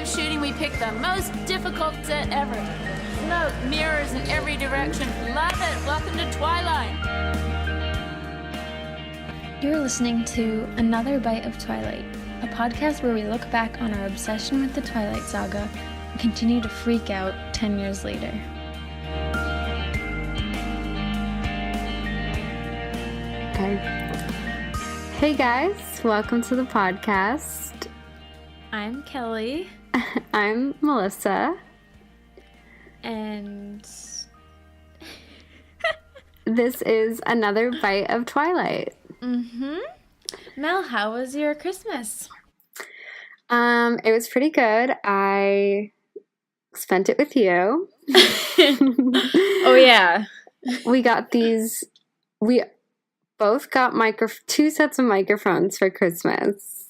time shooting, we picked the most difficult set ever. Smoke, mirrors in every direction. Love it. Welcome to Twilight. You're listening to Another Bite of Twilight, a podcast where we look back on our obsession with the Twilight Saga and continue to freak out 10 years later. Okay. Hey guys, welcome to the podcast. I'm Kelly. I'm Melissa. And this is Another Bite of Twilight. Mel, how was your Christmas? It was pretty good. I spent it with you. Oh yeah. We both got two sets of microphones for Christmas.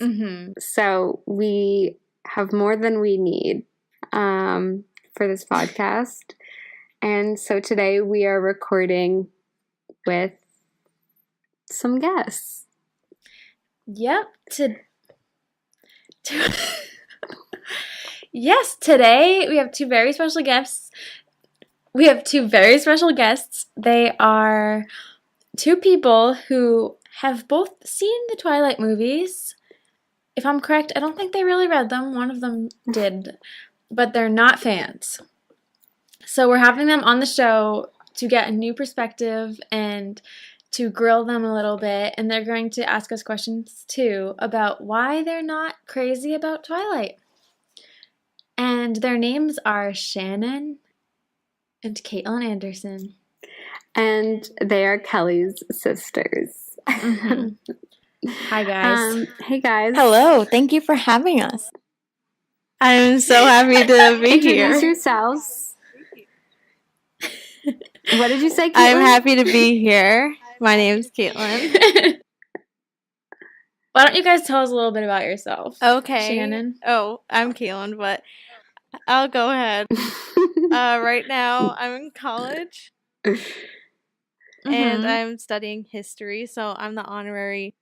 So we have more than we need for this podcast. And so today we are recording with some guests. Yep. Yes, today we have two very special guests. They are two people who have both seen the Twilight movies. If I'm correct, I don't think they really read them. One of them did, but they're not fans. So we're having them on the show to get a new perspective and to grill them a little bit, and they're going to ask us questions too about why they're not crazy about Twilight. And their names are Shannon and Caitlin Anderson. And they are Kelly's sisters. Hi, guys. Hey, guys. Hello. Thank you for having us. I'm so happy to be here. Introduce yourselves. What did you say, Caitlin? I'm happy to be here. My name's Caitlin. Why don't you guys tell us a little bit about yourself? Okay. Shannon. Oh, I'm Caitlin, but I'll go ahead. Right now, I'm in college. And I'm studying history, so I'm the honorary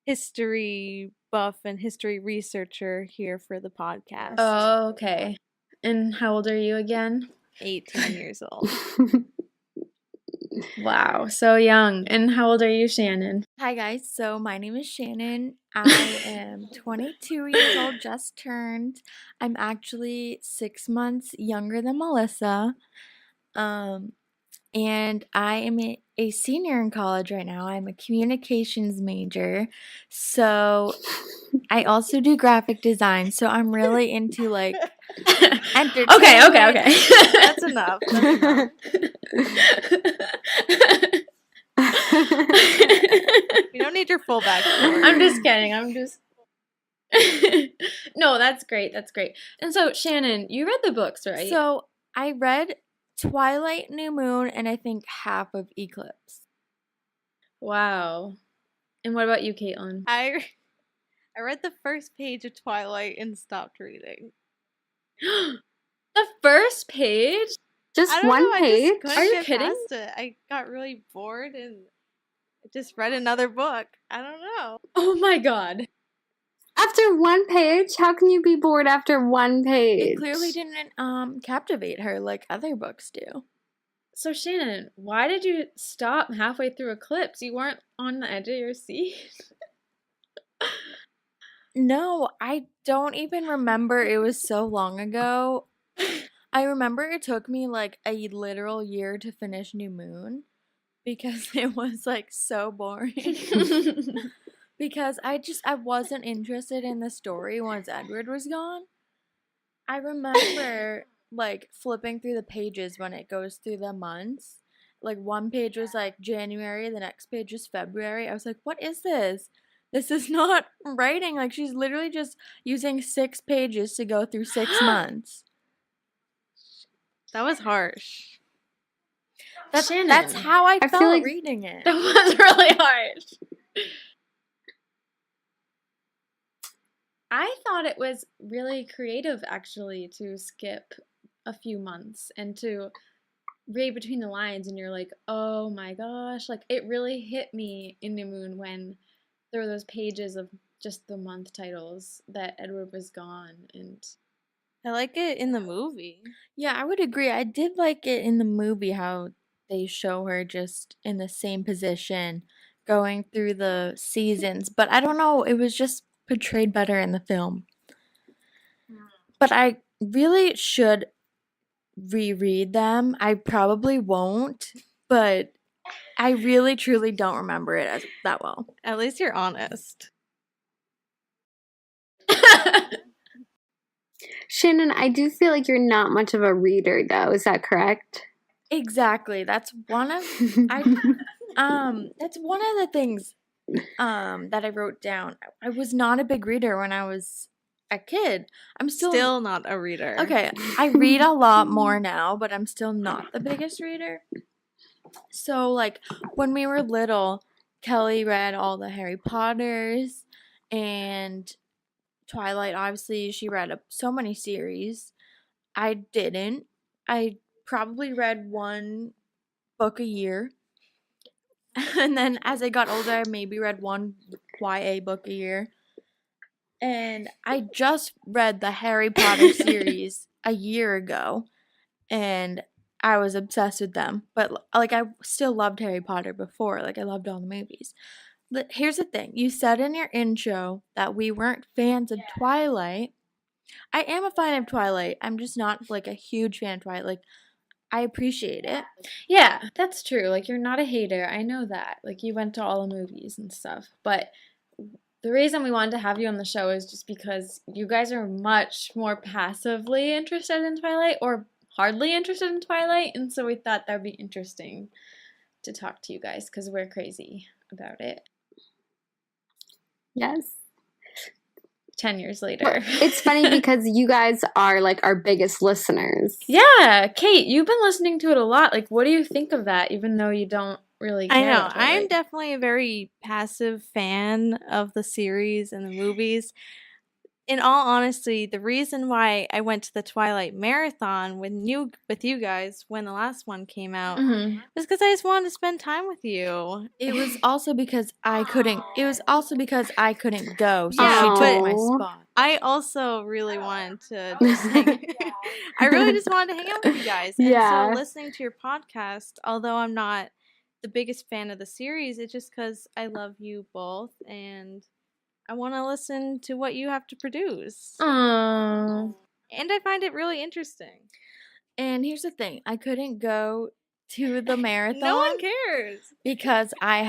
history buff and history researcher here for the podcast. Oh, okay. And how old are you again? 18 years old. Wow, so young. And how old are you, Shannon? Hi guys, so my name is Shannon. I am 22 years old, just turned. I'm actually 6 months younger than Melissa. And I am a senior in college right now. I'm a communications major. So I also do graphic design. So I'm really into like entertainment. Okay. That's enough. You don't need your full backstory. I'm just kidding. No, that's great. And so, Shannon, you read the books, right? So I read Twilight, New Moon, and I think half of Eclipse. Wow. And what about you, Caitlin? I read the first page of Twilight and stopped reading. The first page? Just one page? Are you kidding? I got really bored and I just read another book. I don't know. Oh my god. After one page? How can you be bored after one page? It clearly didn't captivate her like other books do. So, Shannon, why did you stop halfway through Eclipse? You weren't on the edge of your seat? No, I don't even remember. It was so long ago. I remember it took me like a literal year to finish New Moon because it was like so boring. Because I wasn't interested in the story once Edward was gone. I remember like flipping through the pages when it goes through the months. Like one page was like January, the next page was February. I was like, what is this? This is not writing. Like she's literally just using 6 pages to go through 6 months. That was harsh. That's how I felt like reading it. That was really harsh. I thought it was really creative, actually, to skip a few months and to read between the lines, and you're like, oh my gosh. Like, it really hit me in New Moon when there were those pages of just the month titles that Edward was gone, and I like it in the movie. Yeah, I would agree. I did like it in the movie how they show her just in the same position going through the seasons. But I don't know, it was just portrayed better in the film. But I really should reread them. I probably won't, but I really truly don't remember it that well. At least you're honest. Shannon, I do feel like you're not much of a reader, though. Is that correct? Exactly. That's one of that's one of the things that I wrote down. I was not a big reader when I was a kid. I'm Still not a reader. Okay, I read a lot more now, but I'm still not the biggest reader. So, like, when we were little, Kelly read all the Harry Potters and Twilight. Obviously, she read so many series. I didn't. I probably read one book a year. And then as I got older, I maybe read one YA book a year. And I just read the Harry Potter series a year ago, and I was obsessed with them. But, like, I still loved Harry Potter before. Like, I loved all the movies. But here's the thing. You said in your intro that we weren't fans of Twilight. I am a fan of Twilight. I'm just not, like, a huge fan of Twilight. Like, I appreciate it. Yeah, that's true. Like, you're not a hater. I know that. Like, you went to all the movies and stuff. But the reason we wanted to have you on the show is just because you guys are much more passively interested in Twilight or hardly interested in Twilight. And so we thought that would be interesting to talk to you guys because we're crazy about it. Yes. 10 years later. Well, it's funny because you guys are like our biggest listeners. Yeah, Kate, you've been listening to it a lot. Like, what do you think of that, even though you don't really care? I know. about Twilight? I'm definitely a very passive fan of the series and the movies. In all honesty, the reason why I went to the Twilight marathon with you guys when the last one came out Mhm. was because I just wanted to spend time with you. It was also because I couldn't. It was also because I couldn't go, so Yeah, she took my but- spot. I also really wanted to just I really just wanted to hang out with you guys. And Yeah. so listening to your podcast, although I'm not the biggest fan of the series, it's just because I love you both and I want to listen to what you have to produce. Aww. And I find it really interesting. And here's the thing: I couldn't go to the marathon. No one cares. because I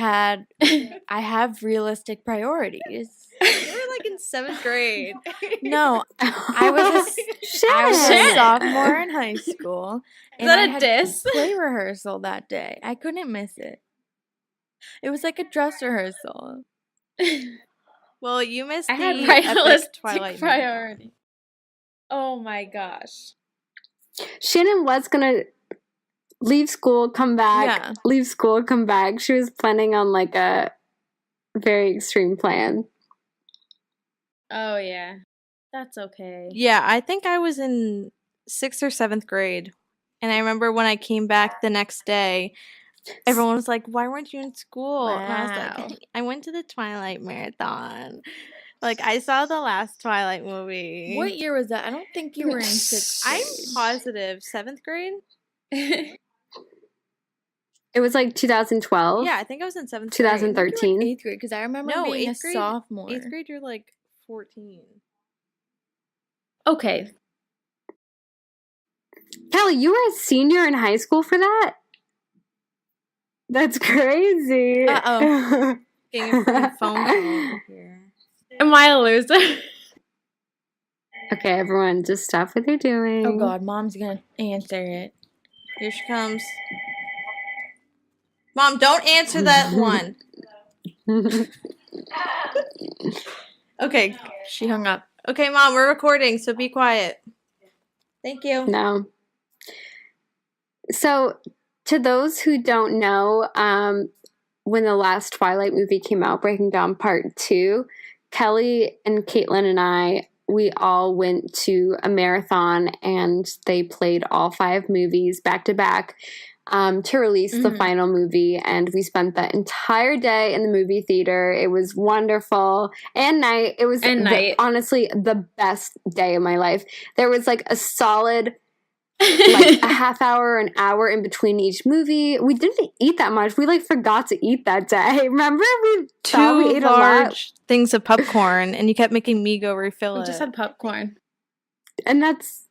have realistic priorities. You were like in 7th grade. No, I was Shannon. a sophomore in high school. Is that I a had diss? play rehearsal that day. I couldn't miss it. It was like a dress rehearsal. Well, you missed I the had epic realistic Twilight priority. Oh my gosh. Shannon was gonna leave school, come back, Yeah. leave school, come back. She was planning on like a very extreme plan. Oh yeah. That's okay. Yeah, I think I was in 6th or 7th grade. And I remember when I came back the next day, everyone was like, "Why weren't you in school?" And I was Wow. like, "I went to the Twilight marathon. Like, I saw the last Twilight movie." What year was that? I don't think you were in 6th I'm grade. positive 7th grade? It was like 2012. Yeah, I think I was in 7th grade. 2013. 8th grade, because I remember No, being a 8th grade. sophomore. 8th grade, you're like 14. Okay. Kelly, you were a senior in high school for that? That's crazy. Uh-oh. Getting a freaking phone call here. Am I a loser? Okay, everyone, just stop what you're doing. Oh God, Mom's gonna answer it. Here she comes. Mom, don't answer that one. Okay. She hung up. Okay, Mom, we're recording, so be quiet. Thank you. No. So, to those who don't know, when the last Twilight movie came out, Breaking Down Part 2, Kelly and Caitlin and I, we all went to a marathon and they played all 5 movies back to back. to release the final movie, and we spent the entire day in the movie theater. It was wonderful. And night. It was honestly the best day of my life. There was like a solid like a half hour or an hour in between each movie. We didn't eat that much. We like forgot to eat that day. Remember? We thought we ate a lot. Things of popcorn, and you kept making me go refill it. We just had popcorn. And that's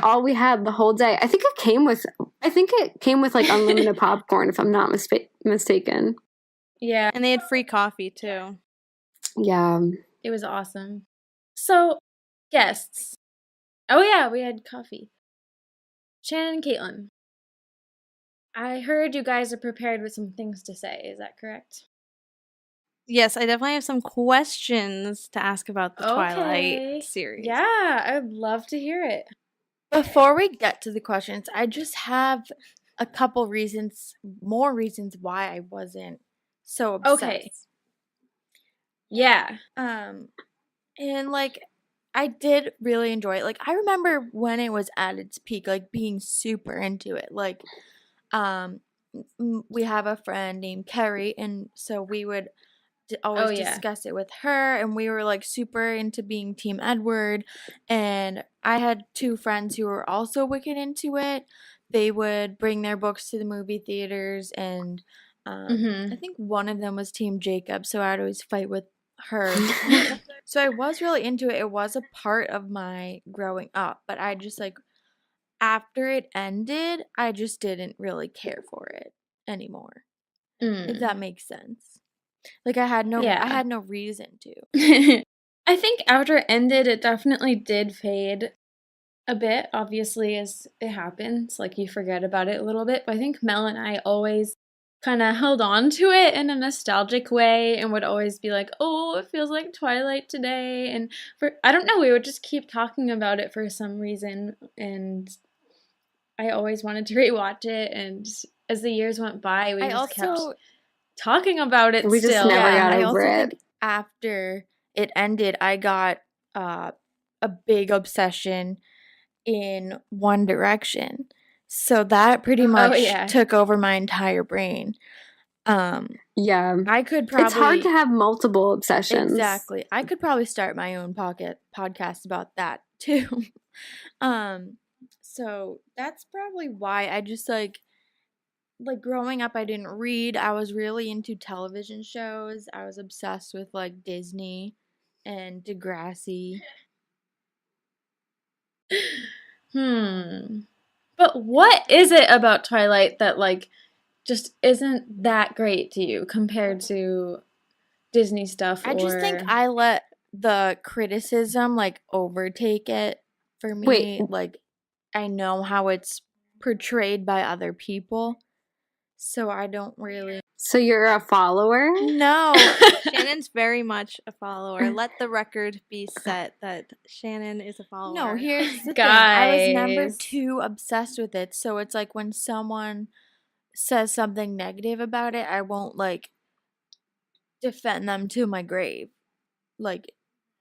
all we had the whole day. I think it came with like unlimited popcorn, if I'm not mistaken. Yeah. And they had free coffee too. Yeah. It was awesome. So, guests. Oh yeah, we had coffee. Shannon and Caitlin. I heard you guys are prepared with some things to say. Is that correct? Yes, I definitely have some questions to ask about the Twilight series. Yeah, I'd love to hear it. Before we get to the questions, I just have a couple more reasons why I wasn't so obsessed. Okay. Yeah. And like, I did really enjoy it. Like, I remember when it was at its peak, like being super into it. Like, we have a friend named Carrie, and so we would always discuss it with her, and we were like super into being Team Edward. And I had two friends who were also wicked into it. They would bring their books to the movie theaters, and I think one of them was Team Jacob, so I'd always fight with her. So I was really into it. It was a part of my growing up, but I just like, after it ended, I just didn't really care for it anymore. If that makes sense. Like, I had no reason to. I think after it ended, it definitely did fade a bit, obviously, as it happens. Like, you forget about it a little bit. But I think Mel and I always kind of held on to it in a nostalgic way and would always be like, oh, it feels like Twilight today. And I don't know, we would just keep talking about it for some reason. And I always wanted to rewatch it. And as the years went by, we kept talking about it. We just never got over it. After it ended, I got a big obsession in One Direction. So that pretty much took over my entire brain. Yeah. I could probably... It's hard to have multiple obsessions. Exactly. I could probably start my own podcast about that too. So that's probably why I just like growing up, I didn't read. I was really into television shows. I was obsessed with like Disney and Degrassi. But what is it about Twilight that like just isn't that great to you compared to Disney stuff? I just think I let the criticism like overtake it for me. Wait. Like, I know how it's portrayed by other people, so I don't really... So you're a follower? No. Shannon's very much a follower. Let the record be set that Shannon is a follower. No, here's the thing. I was never too obsessed with it, so it's like when someone says something negative about it, I won't like defend them to my grave. Like,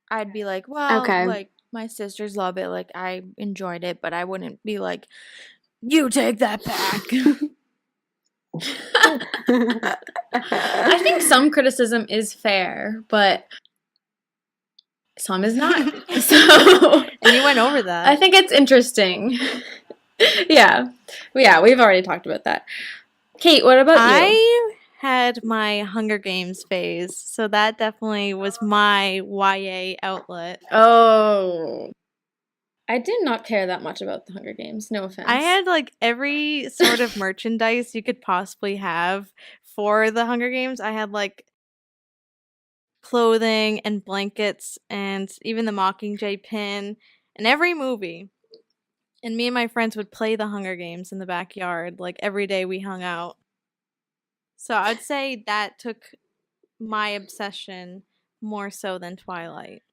I'd be like, well, like, my sisters love it, like, I enjoyed it, but I wouldn't be like, you take that back. I think some criticism is fair, but some is not. So, and you went over that. I think it's interesting. Yeah, we've already talked about that. Kate, what about you? I had my Hunger Games phase, so that definitely was my YA outlet. Oh. I did not care that much about the Hunger Games, no offense. I had like every sort of merchandise you could possibly have for the Hunger Games. I had like clothing and blankets and even the Mockingjay pin and every movie. And me and my friends would play the Hunger Games in the backyard. Like every day we hung out. So I'd say that took my obsession more so than Twilight.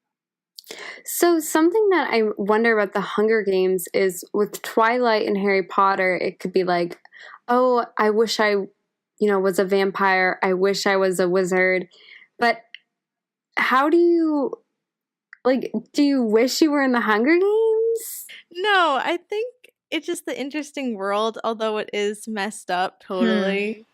So something that I wonder about the Hunger Games is with Twilight and Harry Potter, it could be like, oh, I wish I, was a vampire. I wish I was a wizard. But how do you, do you wish you were in the Hunger Games? No, I think it's just the interesting world, although it is messed up totally.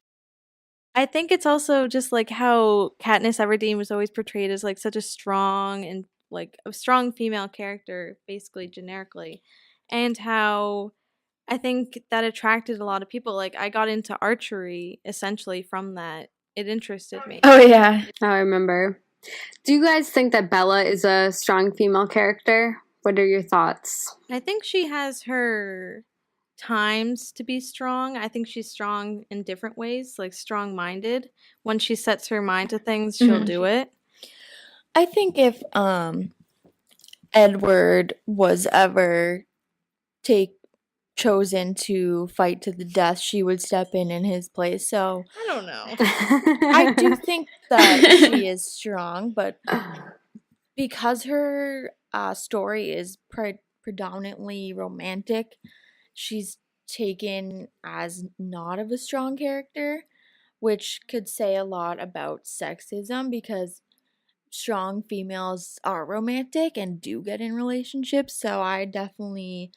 I think it's also just like how Katniss Everdeen was always portrayed as like such a strong and like a strong female character, basically generically, and how I think that attracted a lot of people. Like I got into archery essentially from that. It interested me. Oh, yeah. I remember. Do you guys think that Bella is a strong female character? What are your thoughts? I think she has her times to be strong. I think she's strong in different ways, like strong-minded. When she sets her mind to things, she'll do it. I think if Edward was ever chosen to fight to the death, she would step in his place. So I don't know. I do think that she is strong, but because her story is predominantly romantic, she's taken as not of a strong character, which could say a lot about sexism because strong females are romantic and do get in relationships. So I definitely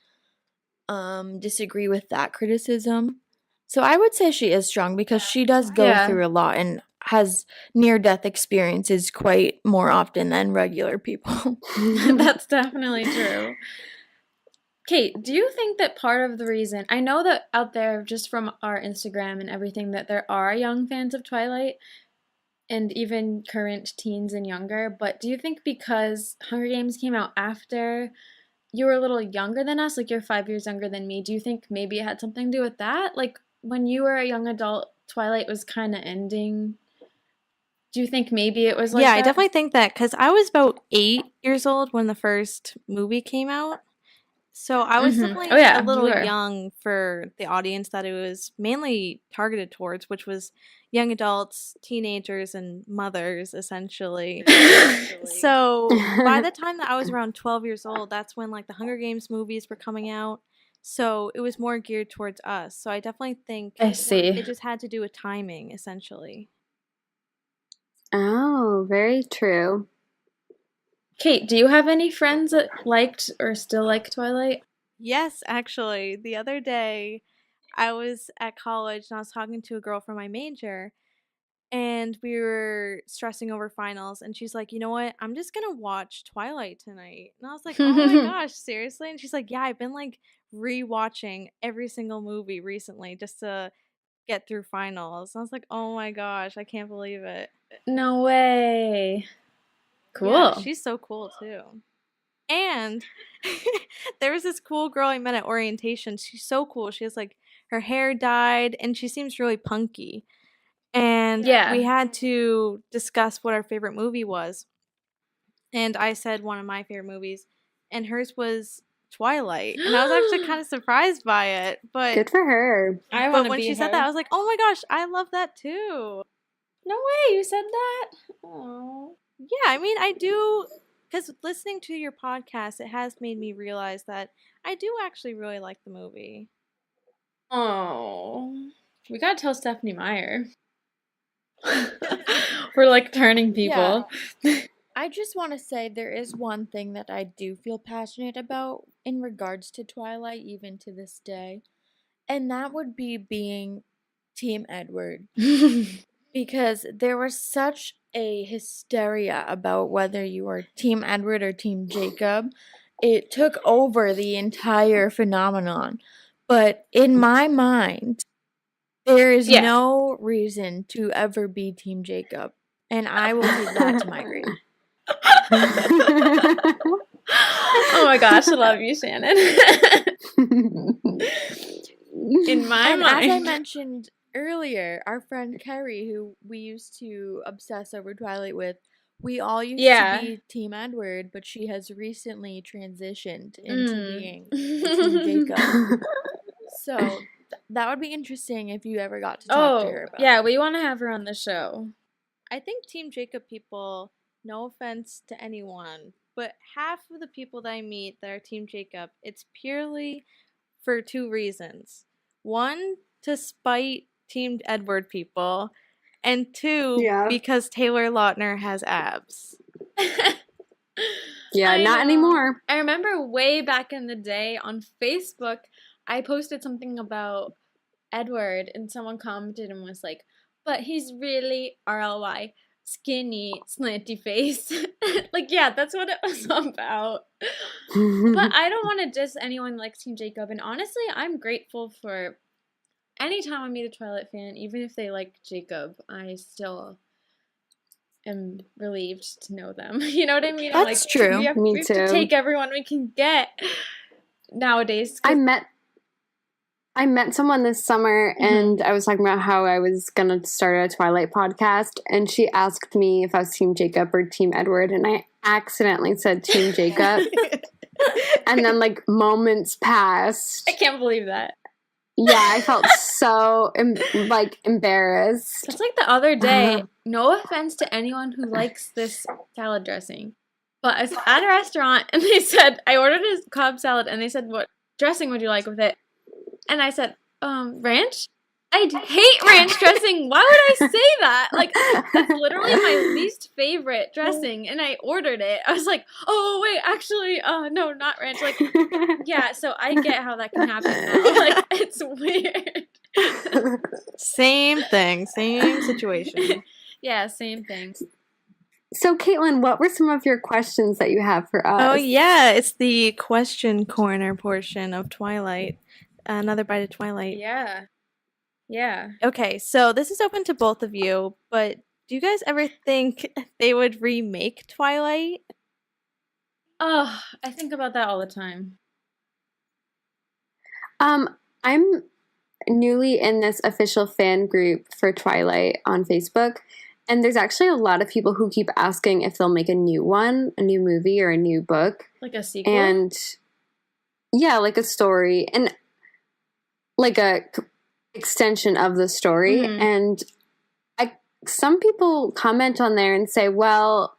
disagree with that criticism. So I would say she is strong because she does go through a lot and has near-death experiences quite more often than regular people. That's definitely true. Kate, do you think that part of the reason, I know that out there, just from our Instagram and everything, that there are young fans of Twilight and even current teens and younger, but do you think because Hunger Games came out after you were a little younger than us, like you're 5 years younger than me, do you think maybe it had something to do with that? Like when you were a young adult, Twilight was kind of ending. Do you think maybe it was like Yeah, that? I definitely think that because I was about 8 years old when the first movie came out. So I was definitely a little young for the audience that it was mainly targeted towards, which was young adults, teenagers, and mothers, essentially. So by the time that I was around 12 years old, that's when like the Hunger Games movies were coming out. So it was more geared towards us. So I definitely think I see. it just had to do with timing, essentially. Oh, very true. Kate, do you have any friends that liked or still like Twilight? Yes, actually. The other day, I was at college and I was talking to a girl from my major, and we were stressing over finals. And she's like, you know what? I'm just going to watch Twilight tonight. And I was like, oh my gosh, seriously? And she's like, yeah, I've been like rewatching every single movie recently just to get through finals. And I was like, oh my gosh, I can't believe it. No way. Cool. Yeah, she's so cool too. And there was this cool girl I met at orientation. She's so cool. She has like her hair dyed and she seems really punky. And we had to discuss what our favorite movie was. And I said one of my favorite movies, and hers was Twilight. And I was actually kind of surprised by it. But good for her. But when she said that, I was like, oh my gosh, I love that too. No way, you said that? Oh. Yeah, I mean, I do, because listening to your podcast, it has made me realize that I do actually really like the movie. Oh. We gotta tell Stephanie Meyer. We're like turning people. Yeah. I just want to say there is one thing that I do feel passionate about in regards to Twilight, even to this day, and that would be being Team Edward. Because there was such a hysteria about whether you were Team Edward or Team Jacob. It took over the entire phenomenon. But in my mind, there is no reason to ever be Team Jacob. And I will take that to my grave. Oh my gosh, I love you, Shannon. In my mind. As I mentioned earlier, our friend Kerry, who we used to obsess over Twilight with, we all used to be Team Edward, but she has recently transitioned into being Team Jacob. So that would be interesting if you ever got to talk to her about it. We want to have her on the show. I think Team Jacob people, no offense to anyone, but half of the people that I meet that are Team Jacob, it's purely for two reasons. One, to spite Team Edward people, and two, because Taylor Lautner has abs. Yeah, not anymore. I remember way back in the day on Facebook, I posted something about Edward, and someone commented and was like, but he's really RLY, skinny, slanty face. Like, yeah, that's what it was about. But I don't want to diss anyone like Team Jacob, and honestly, I'm grateful for anytime I meet a Twilight fan, even if they like Jacob, I still am relieved to know them. You know what I mean? That's true. We have Me to too. take everyone we can get nowadays. I met someone this summer, and I was talking about how I was going to start a Twilight podcast, and she asked me if I was Team Jacob or Team Edward, and I accidentally said Team Jacob. And then, like, moments passed. I can't believe that. Yeah, I felt so, embarrassed. It's like the other day, no offense to anyone who likes this salad dressing, but I was at a restaurant, and they said, I ordered a Cobb salad, and they said, what dressing would you like with it? And I said, ranch? I hate ranch dressing. Why would I say that? Like, that's literally my least favorite dressing, and I ordered it. I was like, oh, wait, actually, no, not ranch. Like, yeah, so I get how that can happen now. Like, it's weird. Same thing, same situation. Yeah, same thing. So, Caitlin, what were some of your questions that you have for us? Oh, yeah, it's the question corner portion of Twilight. Another bite of Twilight. Yeah. Yeah. Okay, so this is open to both of you, but do you guys ever think they would remake Twilight? Oh, I think about that all the time. I'm newly in this official fan group for Twilight on Facebook, and there's actually a lot of people who keep asking if they'll make a new one, a new movie or a new book. Like a sequel? And yeah, like a story and like a extension of the story. Mhm. And some people comment on there and say, well,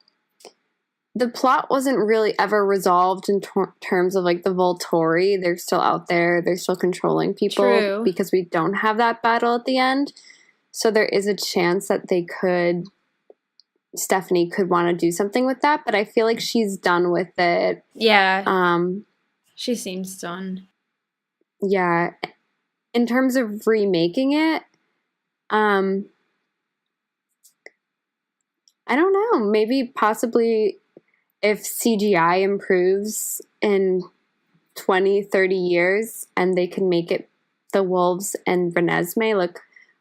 the plot wasn't really ever resolved in terms of like the Volturi. They're still out there. They're still controlling people. True. Because we don't have that battle at the end. So there is a chance that Stephanie could want to do something with that. But I feel like she's done with it. Yeah. She seems done. Yeah. In terms of remaking it, I don't know. Maybe possibly if CGI improves in 20, 30 years and they can make it the wolves and Renesmee look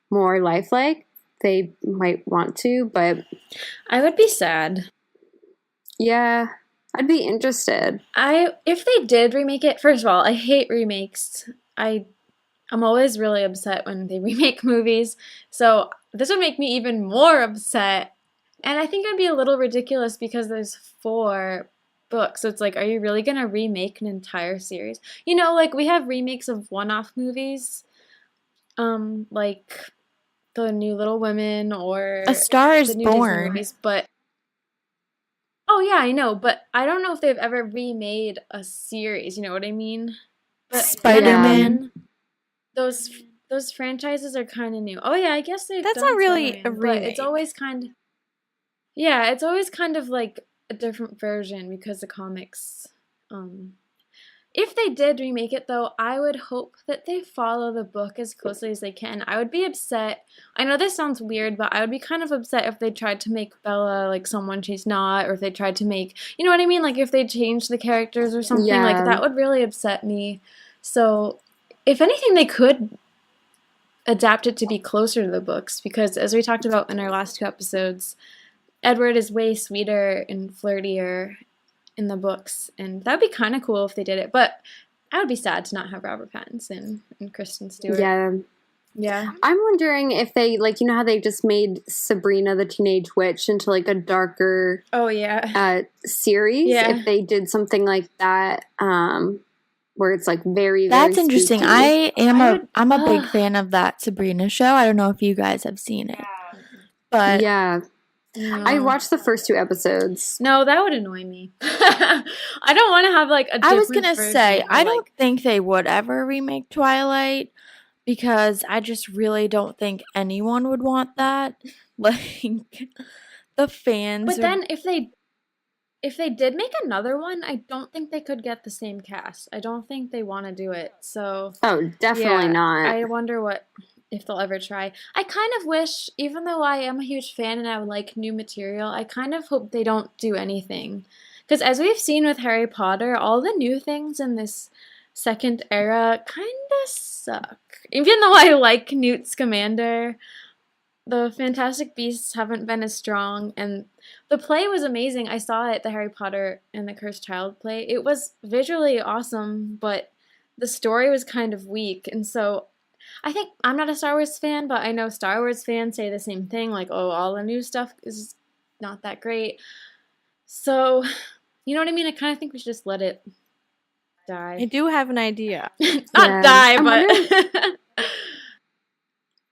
more lifelike, they might want to, but I would be sad. yeah, I'd be interested. If they did remake it, first of all, I hate remakes. I'm always really upset when they remake movies, so this would make me even more upset. And I think I'd be a little ridiculous because there's 4 books, so it's like, are you really going to remake an entire series? You know, like, we have remakes of one-off movies, like The New Little Women or A Star is the new Disney Born. movies, but oh yeah, I know, but I don't know if they've ever remade a series, you know what I mean? But Spider-Man. Those franchises are kind of new. Oh yeah, I guess they've That's done not really Spider-Man, a but remake. it's always kind of like a different version because the comics. If they did remake it though, I would hope that they follow the book as closely as they can. I would be upset. I know this sounds weird, but I would be kind of upset if they tried to make Bella like someone she's not, or if they tried to make, you know what I mean? Like if they changed the characters or something, like that would really upset me. So, if anything, they could adapt it to be closer to the books, because as we talked about in our last 2 episodes, Edward is way sweeter and flirtier in the books, and that would be kind of cool if they did it, but I would be sad to not have Robert Pattinson and Kristen Stewart. Yeah. I'm wondering if they, like, you know how they just made Sabrina the Teenage Witch into, like, a darker series? Yeah. If they did something like that, where it's, like, very, That's very interesting. spooky. I'm a big fan of that Sabrina show. I don't know if you guys have seen it. But Yeah. No. I watched the first 2 episodes. No, that would annoy me. I don't want to have like a different I was going to say, version, I don't like- think they would ever remake Twilight because I just really don't think anyone would want that. Like, the fans. But then if if they did make another one, I don't think they could get the same cast. I don't think they want to do it. So Oh, definitely yeah, not. I wonder if they'll ever try. I kind of wish, even though I am a huge fan and I would like new material, I kind of hope they don't do anything. Because as we've seen with Harry Potter, all the new things in this second era kind of suck. Even though I like Newt Scamander, the Fantastic Beasts haven't been as strong, and the play was amazing. I saw it, the Harry Potter and the Cursed Child play. It was visually awesome, but the story was kind of weak, and so I think I'm not a Star Wars fan, but I know Star Wars fans say the same thing, like, oh, all the new stuff is not that great. So, you know what I mean? I kind of think we should just let it die. I do have an idea. Not die, but...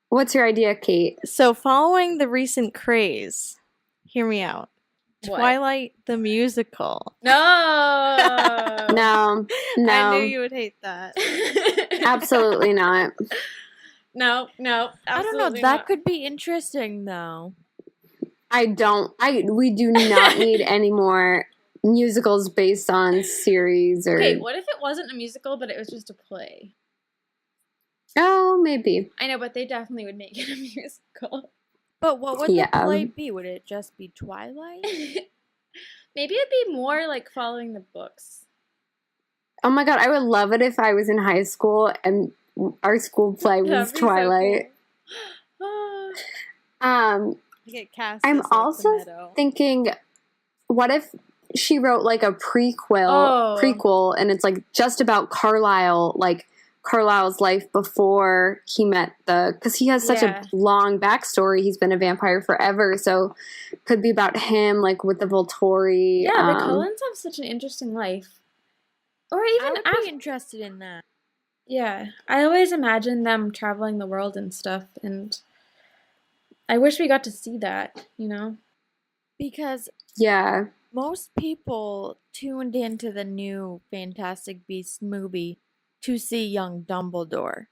What's your idea, Kate? So, following the recent craze, hear me out. What? Twilight the musical. No! No. I knew you would hate that. Absolutely not. No, I don't know. absolutely That not. could be interesting, though. We do not need any more musicals based on series or... Okay, what if it wasn't a musical, but it was just a play? Oh, maybe. I know, but they definitely would make it a musical. But what would Yeah. the play be? Would it just be Twilight? Maybe it'd be more like following the books. Oh my god, I would love it if I was in high school and our school play was That'd be so Twilight. cool. You get cast I'm as, like, the also meadow. thinking, what if she wrote like a prequel, and it's like just about Carlisle, like Carlisle's life before he met because he has such Yeah. a long backstory. He's been a vampire forever, so could be about him, like with the Volturi. Yeah, the Cullens have such an interesting life. Or I even would after. be interested in that. Yeah, I always imagine them traveling the world and stuff, and I wish we got to see that, you know? Because Yeah, most people tuned into the new Fantastic Beasts movie to see young Dumbledore.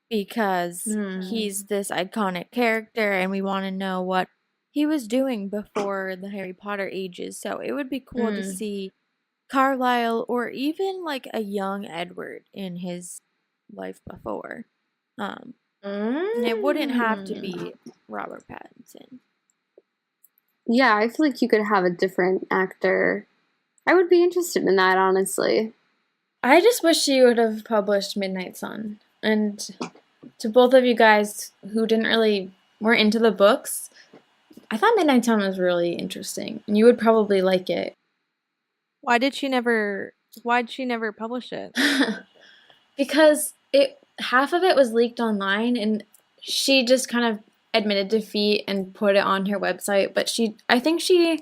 Because he's this iconic character and we want to know what he was doing before the Harry Potter ages. So it would be cool to see Carlisle or even like a young Edward in his life before. And it wouldn't have to be Robert Pattinson. yeah. I feel like you could have a different actor. I would be interested in that, honestly. I just wish she would have published Midnight Sun. And to both of you guys who weren't into the books, I thought Midnight Sun was really interesting, and you would probably like it. Why'd she never publish it? Because half of it was leaked online, and she just kind of admitted defeat and put it on her website, but I think she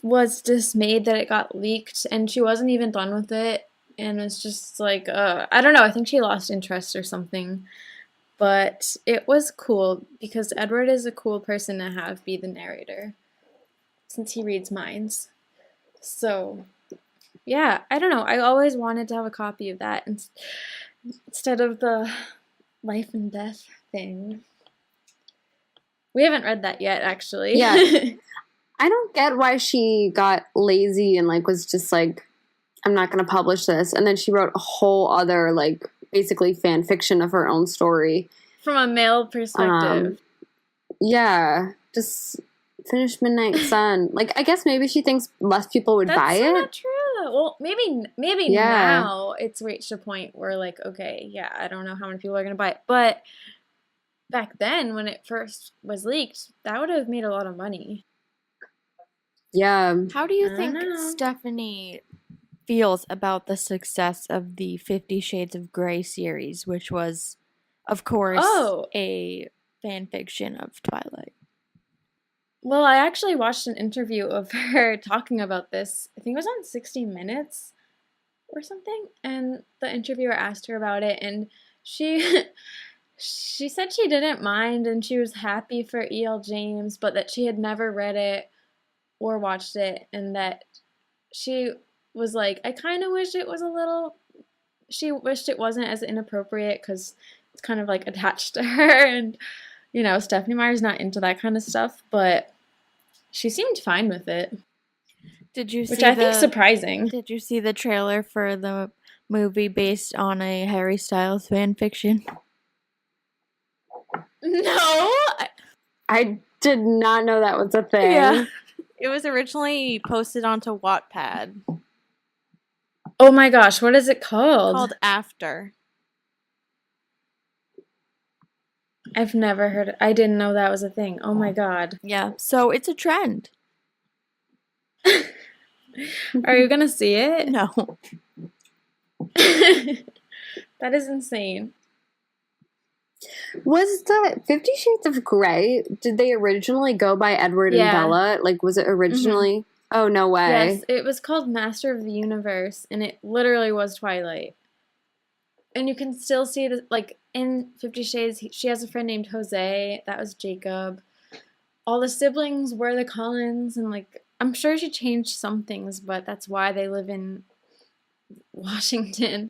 was dismayed that it got leaked, and she wasn't even done with it, and it's just like, I don't know, I think she lost interest or something, but it was cool, because Edward is a cool person to have be the narrator, since he reads minds. So, yeah, I don't know, I always wanted to have a copy of that, instead of the life and death thing. We haven't read that yet, actually. Yeah. I don't get why she got lazy and like was just like, I'm not going to publish this. And then she wrote a whole other like basically fan fiction of her own story. From a male perspective. Yeah. Just finish Midnight Sun. Like, I guess maybe she thinks less people would buy it. That's not true. Well, maybe Yeah. now it's reached a point where like, okay, yeah, I don't know how many people are going to buy it. But back then, when it first was leaked, that would have made a lot of money. Yeah. How do you I think don't know. Stephanie feels about the success of the 50 Shades of Grey series, which was, of course, a fan fiction of Twilight? Well, I actually watched an interview of her talking about this. I think it was on 60 Minutes or something. And the interviewer asked her about it, and she she said she didn't mind and she was happy for E.L. James, but that she had never read it or watched it, and that she was like, I kind of wish it was she wished it wasn't as inappropriate because it's kind of like attached to her, and Stephanie Meyer's not into that kind of stuff, but she seemed fine with it. Did you see which I think is surprising. Did you see the trailer for the movie based on a Harry Styles fan fiction? No. I did not know that was a thing. Yeah. It was originally posted onto Wattpad. Oh my gosh, what is it called? Called After. I've never heard. I didn't know that was a thing. Oh my god. Yeah, so it's a trend. Are you gonna see it? No. That is insane. Was the 50 Shades of Grey, did they originally go by Edward and Yeah. Bella? Like, was it originally? Oh, no way. Yes, it was called Master of the Universe, and it literally was Twilight. And you can still see the like in 50 Shades. She has a friend named Jose. That was Jacob. All the siblings were the Cullens, and like I'm sure she changed some things, but that's why they live in Washington.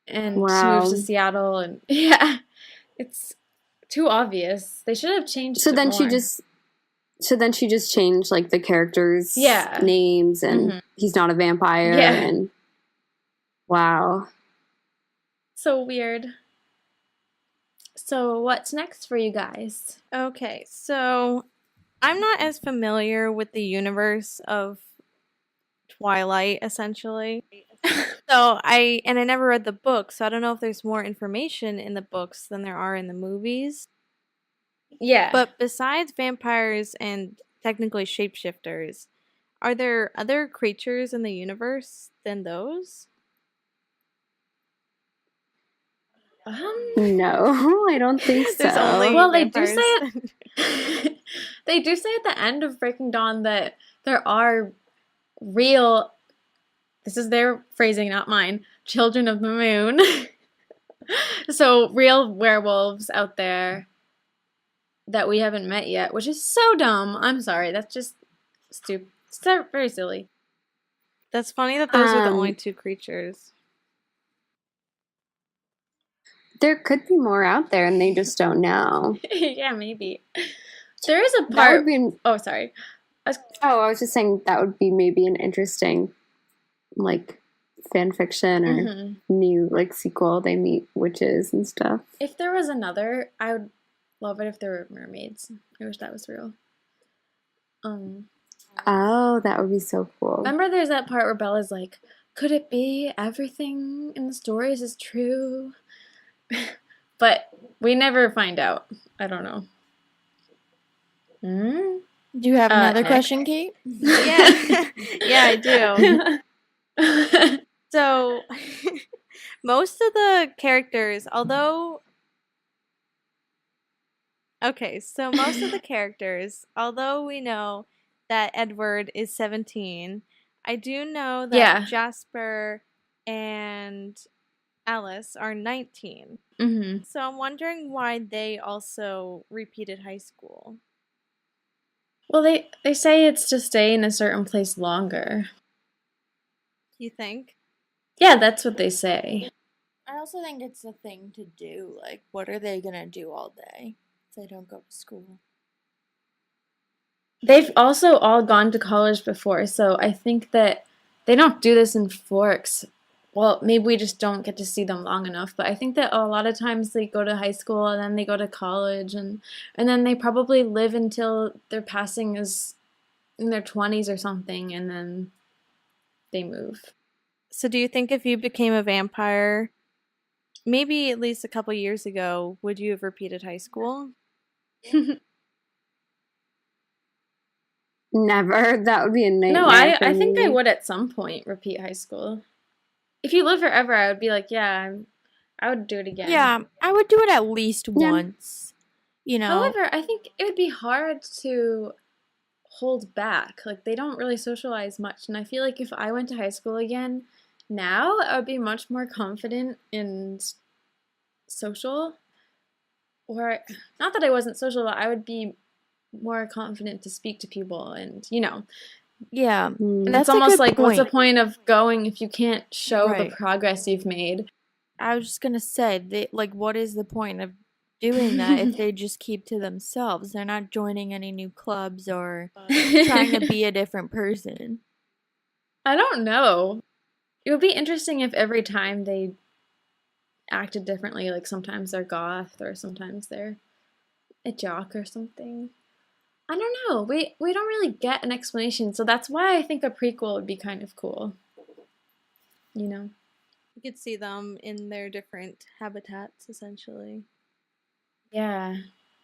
And she Wow. moves to Seattle, and yeah, it's too obvious. They should have changed. So it then more. she just changed like the characters' Yeah. names, and he's not a vampire. Yeah. And wow. So weird. So what's next for you guys? Okay, so I'm not as familiar with the universe of Twilight, essentially. I never read the book, so I don't know if there's more information in the books than there are in the movies. Yeah. But besides vampires and technically shapeshifters, are there other creatures in the universe than those? No, I don't think so. There's only Well, they do vampires. say it. They do say at the end of Breaking Dawn that there are real. This is their phrasing, not mine. Children of the Moon. So real werewolves out there that we haven't met yet, which is so dumb. I'm sorry. That's just stupid. It's very silly. That's funny that those are the only two creatures. There could be more out there, and they just don't know. Yeah, maybe. There is a That part. would be. Oh, sorry. I was just saying that would be maybe an interesting, like, fan fiction or Mhm. new like sequel. They meet witches and stuff. If there was another, I would love it if there were mermaids. I wish that was real. Oh, that would be so cool. Remember there's that part where Bella's like, could it be everything in the stories is true? But we never find out. I don't know. Do you have another Nick? question, Kate? Yeah, yeah, I do. So, most of the characters, although we know that Edward is 17, I do know that Yeah. Jasper and Alice are 19. Mm-hmm. So I'm wondering why they also repeated high school. Well, they say it's to stay in a certain place longer. You think? Yeah, that's what they say. I also think it's a thing to do. Like, what are they gonna do all day if they don't go to school? They've also all gone to college before, so I think that they don't do this in Forks. Well, maybe we just don't get to see them long enough, but I think that a lot of times they go to high school and then they go to college and then they probably live until their passing is in their 20s or something, and then they move. So do you think if you became a vampire, maybe at least a couple years ago, would you have repeated high school? Never. That would be a nightmare. No, for I think me. I would at some point repeat high school. If you live forever, I would be like, yeah, I would do it again. Yeah, I would do it at least once. You know. However, I think it would be hard to hold back. Like, they don't really socialize much. And I feel like if I went to high school again now, I would be much more confident in social. Or, not that I wasn't social, but I would be more confident to speak to people and, Yeah. Mm. And That's it's a almost good like, what's the point. point of going if you can't show Right. the progress you've made? I was just gonna say, what is the point of doing that if they just keep to themselves. They're not joining any new clubs or trying to be a different person. I don't know. It would be interesting if every time they acted differently, like sometimes they're goth or sometimes they're a jock or something. I don't know. We don't really get an explanation, so that's why I think a prequel would be kind of cool. You know? You could see them in their different habitats, essentially. Yeah,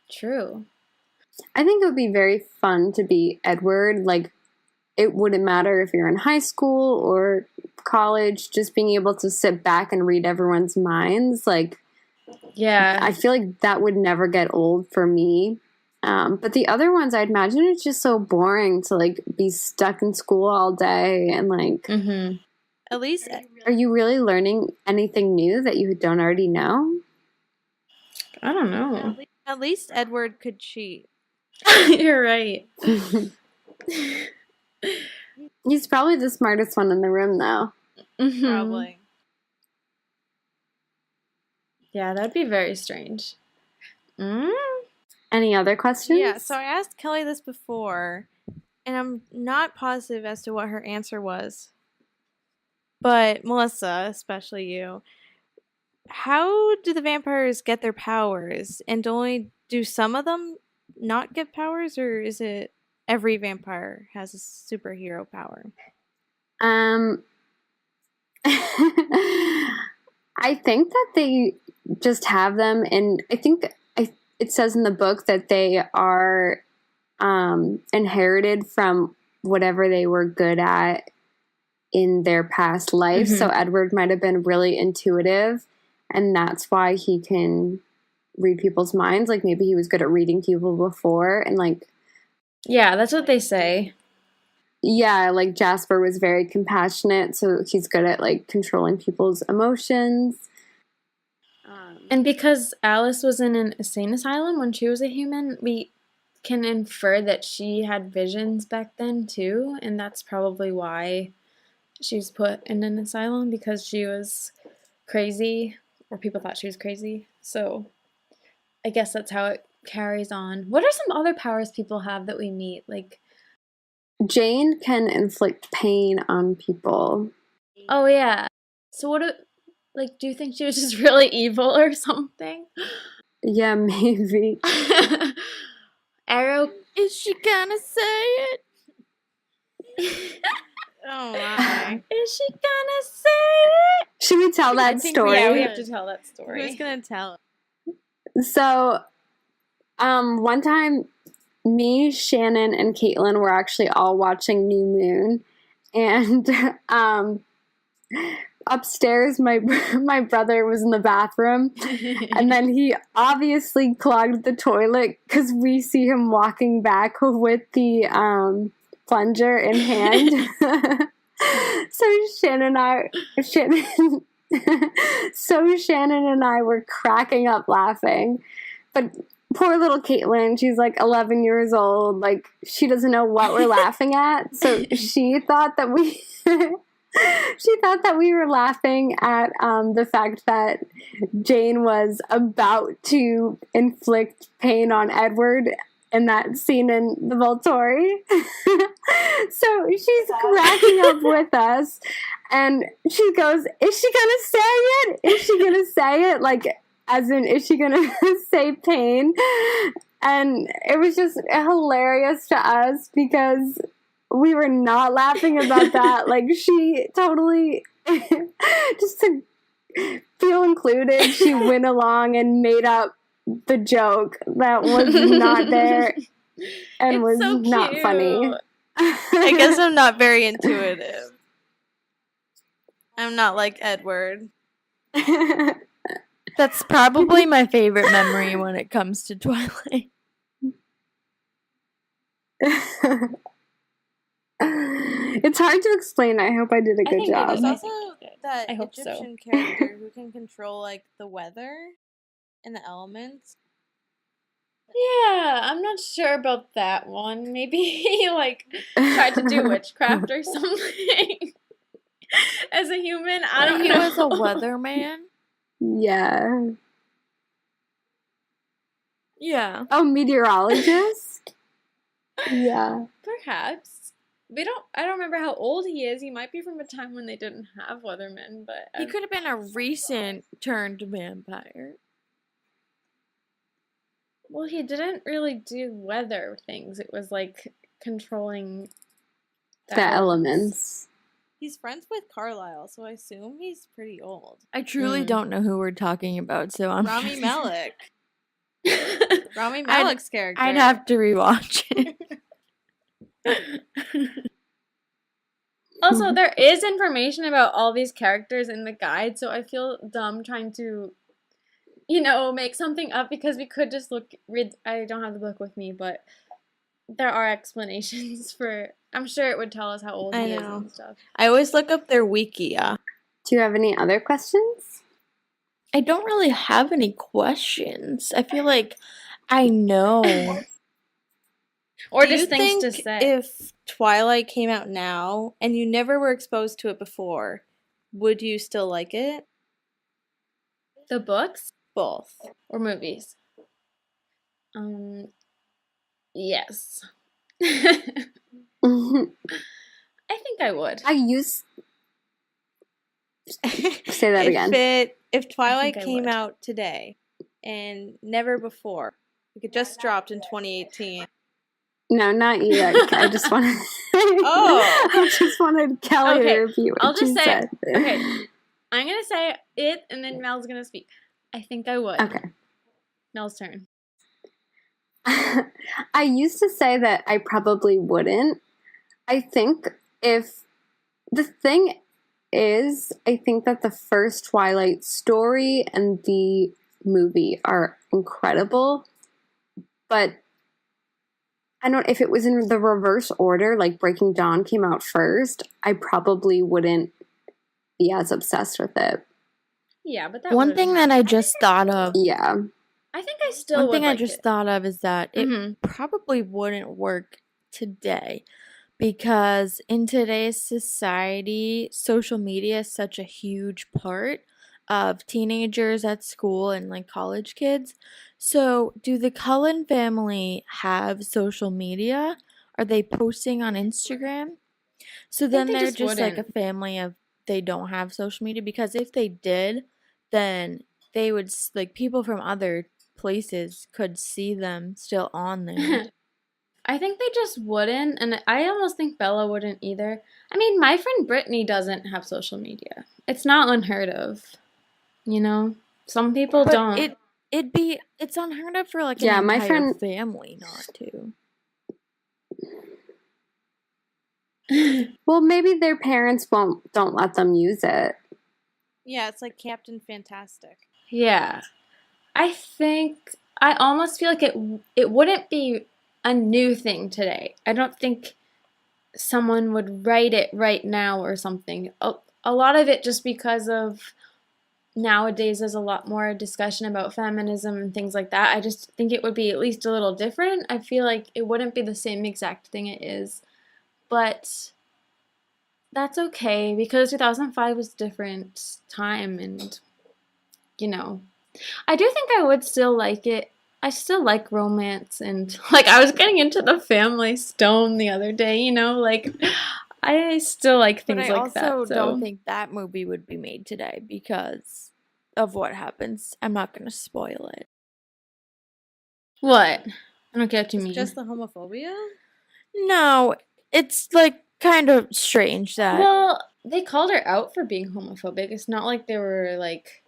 true. I think it would be very fun to be Edward. Like, it wouldn't matter if you're in high school or college, just being able to sit back and read everyone's minds. Like, Yeah. I feel like that would never get old for me. But the other ones, I'd imagine it's just so boring to, like, be stuck in school all day and, like... Mm-hmm. At least... Are you really learning anything new that you don't already know? I don't know. At least Edward could cheat. You're right. He's probably the smartest one in the room, though. Mm-hmm. Probably. Yeah, that'd be very strange. Any other questions? Yeah, so I asked Kelly this before, and I'm not positive as to what her answer was. But Melissa, especially you, how do the vampires get their powers? And do some of them not get powers, or is it every vampire has a superhero power? I think that they just have them, and I think it says in the book that they are inherited from whatever they were good at in their past life. So Edward might have been really intuitive, and that's why he can read people's minds. Like, maybe he was good at reading people before, and like... Yeah, that's what they say. Yeah, like Jasper was very compassionate, so he's good at, like, controlling people's emotions. And because Alice was in an insane asylum when she was a human, we can infer that she had visions back then too, and that's probably why she was put in an asylum, because she was crazy, or people thought she was crazy. So I guess that's how it carries on. What are some other powers people have that we meet? Like, Jane can inflict pain on people. oh yeah. So do you think she was just really evil or something? Yeah, maybe. Arrow. Is she gonna say it? Oh my. Is she gonna say it? Should we tell that story? Yeah, we have to tell that story. Who's gonna tell? So, one time, me, Shannon, and Caitlin were actually all watching New Moon, and upstairs, my brother was in the bathroom, and then he obviously clogged the toilet because we see him walking back with the plunger in hand. So Shannon and I were cracking up laughing, but poor little Caitlin, she's like 11 years old, like she doesn't know what we're laughing at, so she thought that we were laughing at the fact that Jane was about to inflict pain on Edward in that scene in the Volturi. So she's cracking up with us, and she goes, "Is she gonna say it? Is she gonna say it?" Like, as in, is she gonna say pain? And it was just hilarious to us because we were not laughing about that. Like, she totally, just to feel included, she went along and made up the joke that was not there and It's was so not cute. funny. I guess I'm not very intuitive. I'm not like Edward. That's probably my favorite memory when it comes to Twilight. It's hard to explain. I hope I did a good think it job. is. There's I also that I hope so. Egyptian character who can control like the weather and the elements. Yeah, I'm not sure about that one. Maybe he tried to do witchcraft or something. As a human, I don't He know. was a weatherman. Yeah. Yeah. Oh, meteorologist? Yeah. Perhaps. I don't remember how old he is. He might be from a time when they didn't have weathermen, but He could have been a recent turned vampire. well, he didn't really do weather things. It was like controlling The elements. He's friends with Carlisle, so I assume he's pretty old. I truly don't know who we're talking about, so I'm Rami Malek. Rami I'd- Malek's character. I'd have to rewatch it. Also, there is information about all these characters in the guide, so I feel dumb trying to, make something up because we could just read. I don't have the book with me, but there are explanations for. I'm sure it would tell us how old I he is know. and stuff. I always look up their wiki. Do you have any other questions? I don't really have any questions. I feel like I know. Or Do you just things to think say. if Twilight came out now and you never were exposed to it before, would you still like it? The books Both. or movies? Yes. I think I would. I used. Say that again. If Twilight I came would. out today and never before, like it just dropped in 2018. No, not you. I just wanted. Oh. I just wanted Kelly Okay, to repeat what I'll just she say. said. Okay, I'm gonna say it, and then Mel's gonna speak. I think I would. Okay. Mel's turn. I used to say that I probably wouldn't. I think if the thing is, I think that the first Twilight story and the movie are incredible, but I don't. If it was in the reverse order, like Breaking Dawn came out first, I probably wouldn't be as obsessed with it. Yeah, but that One would've thing been- that I just thought of. Yeah. I think I still One would thing I like just it. thought of is that it Mhm. probably wouldn't work today because in today's society, social media is such a huge part of teenagers at school and like college kids. So, do the Cullen family have social media? Are they posting on Instagram? So then they they're just just like a wouldn't. family of they don't have social media because if they did, then they would like people from other places could see them still on there. I think they just wouldn't, and I almost think Bella wouldn't either. I mean, my friend Brittany doesn't have social media. It's not unheard of, Some people But don't. it's unheard of for like Yeah, an my entire friend- family not to. Well, maybe their parents don't let them use it. Yeah, it's like Captain Fantastic. Yeah. I almost feel like it wouldn't be a new thing today. I don't think someone would write it right now or something. A lot of it just because of nowadays there's a lot more discussion about feminism and things like that. I just think it would be at least a little different. I feel like it wouldn't be the same exact thing it is. But that's okay because 2005 was a different time and I do think I would still like it. I still like romance and I was getting into the Family Stone the other day, I still like But things I like that. also So. don't think that movie would be made today because of what happens. I'm not going to spoil it. What? I don't get what you It's mean. just the homophobia? No, it's like kind of strange that Well, they called her out for being homophobic. It's not like they were like.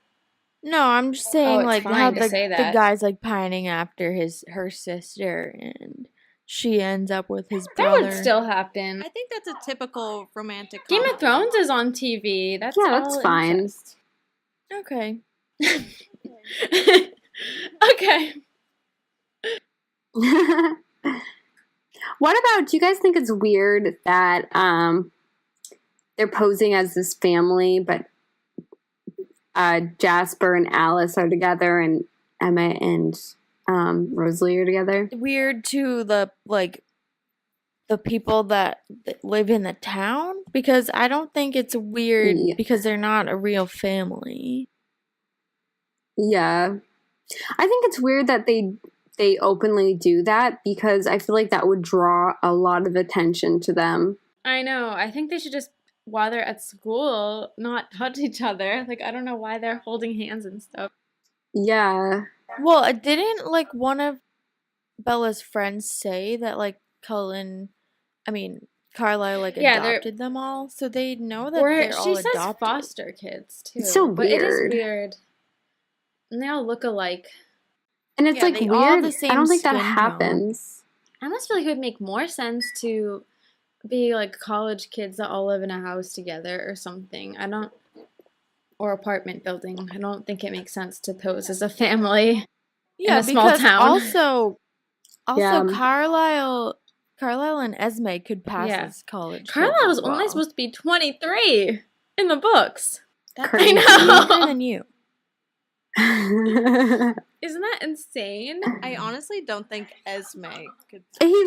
No, I'm just saying it's like fine how to the say the that. guy's like pining after her sister and she ends up with his That brother. would still happen. I think that's a typical romantic Game comedy. of Thrones is on TV. That's Yeah, that's all fine. incest. Okay. Okay. What about, do you guys think it's weird that they're posing as this family, but Jasper and Alice are together and Emma and Rosalie are together? Weird to the people that live in the town because I don't think it's weird Yeah. because they're not a real family. Yeah. I think it's weird that they they openly do that, because I feel like that would draw a lot of attention to them. I know. I think they should just, while they're at school, not touch each other. Like, I don't know why they're holding hands and stuff. Yeah. Well, didn't like one of Bella's friends say that like Carlisle like adopted them all, so they know that they're all she says adopted. foster kids too. It's so but it is weird. weird, and they all look alike. And it's like they all have weird. the same I don't think that skin tone. happens. I almost feel like it would make more sense to be like college kids that all live in a house together or something. Or apartment building. I don't think it makes sense to pose as a family in a small town. Also, Yeah. Carlisle and Esme could pass as college. Carlisle was only supposed to be 23 in the books. That's Crazy. younger than you. Isn't that insane? I honestly don't think Esme could. He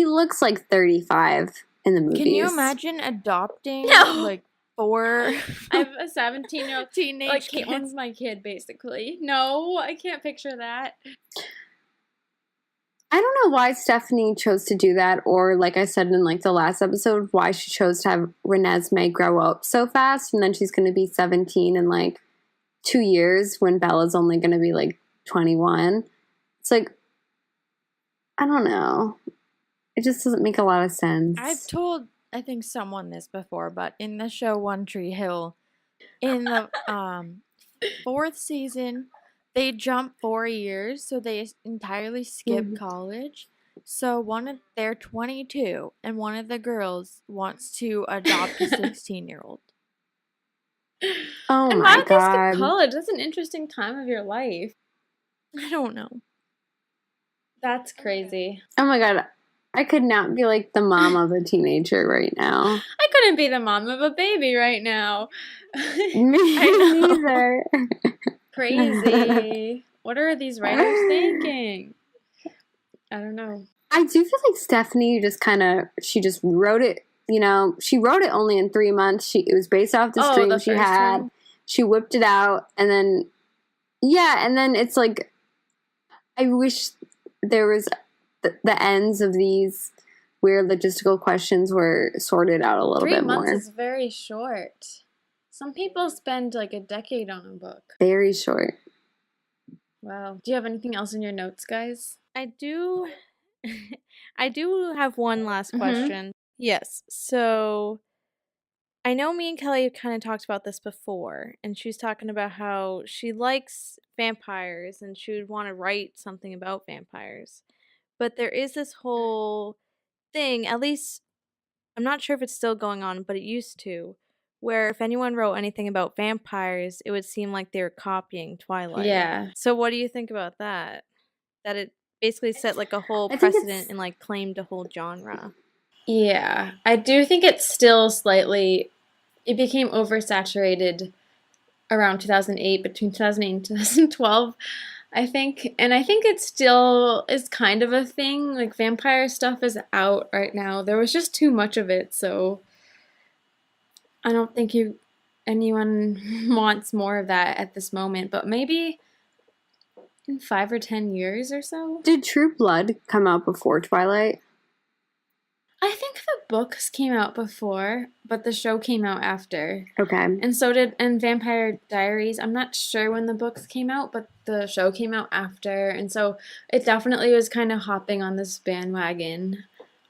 looks like 35 in the movies. Can you imagine adopting like 4 I have a 17-year-old teenage like kids? Caitlin's my kid, basically. No, I can't picture that. I don't know why Stephanie chose to do that, or like I said in like the last episode, why she chose to have Renesmee grow up so fast, and then she's going to be 17 in like 2 years when Bella's only going to be like 21. It's like, I don't know. It just doesn't make a lot of sense. I've told, I think, someone this before, but in the show One Tree Hill, in the 4th season, they jump 4 years, so they entirely skip college. So they're 22, and one of the girls wants to adopt a 16-year-old. Oh and my why would they god. skip college? That's an interesting time of your life. I don't know. That's crazy. Oh my god. I could not be like the mom of a teenager right now. I couldn't be the mom of a baby right now. Me I know. neither. Crazy. What are these writers thinking? I don't know. I do feel like Stephanie she just wrote it, she wrote it only in 3 months. It was based off the dream the she first had. one? She whipped it out, and then, and then it's like, I wish there was the ends of these weird logistical questions were sorted out a little 3 bit months more. is very short. Some people spend like a decade on a book. Very short. Wow. Do you have anything else in your notes, guys? I do have one last question. Yes. So I know me and Kelly kind of talked about this before, and she was talking about how she likes vampires and she would want to write something about vampires. But there is this whole thing, at least I'm not sure if it's still going on, but it used to, where if anyone wrote anything about vampires, it would seem like they were copying Twilight. Yeah. So what do you think about that? That it basically set like a whole I think precedent and like claimed a whole genre. Yeah. I do think it's still slightly, it became oversaturated around 2008, between 2008 and 2012, I think. And I think it still is kind of a thing. Like, vampire stuff is out right now. There was just too much of it, so I don't think anyone wants more of that at this moment. But maybe in 5 or 10 years or so. Did True Blood come out before Twilight? I think the books came out before, but the show came out after. Okay. And so did Vampire Diaries. I'm not sure when the books came out, but the show came out after. And so it definitely was kind of hopping on this bandwagon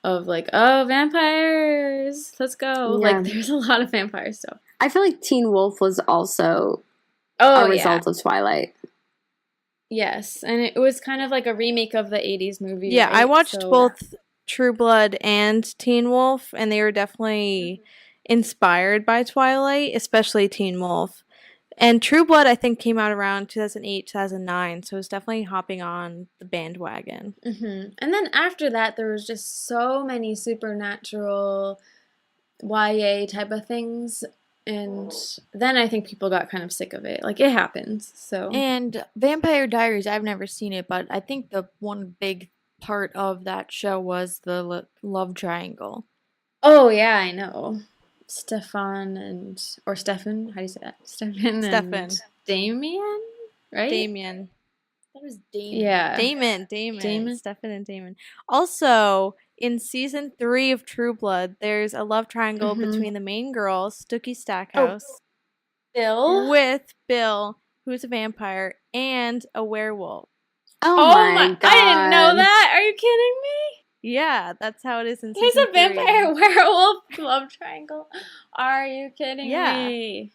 of like, oh, vampires, let's go. Yeah. Like, there's a lot of vampire stuff. I feel like Teen Wolf was also Oh, a result of Twilight. Yes, and it was kind of like a remake of the 80s movie. Yeah, right? I watched So- both True Blood and Teen Wolf, and they were definitely inspired by Twilight, especially Teen Wolf. And True Blood, I think, came out around 2008, 2009, so it was definitely hopping on the bandwagon. Mm-hmm. And then after that, there was just so many supernatural YA type of things. And then I think people got kind of sick of it. Like, it happens, so. And Vampire Diaries, I've never seen it, but I think the one big part of that show was the love triangle. Oh, yeah, I know. Stefan, how do you say that? Stefan Stefan. and Damien, right? Damien. That was Damon. Yeah. Damon. Stefan and Damon. Also, in season 3 of True Blood, there's a love triangle between the main girl, Stooky Stackhouse, Bill? with Bill, who's a vampire, and a werewolf. Oh my God. I didn't know that. Are you kidding me? Yeah, that's how it is in He's season a vampire 3. werewolf love triangle. Are you kidding Yeah. me?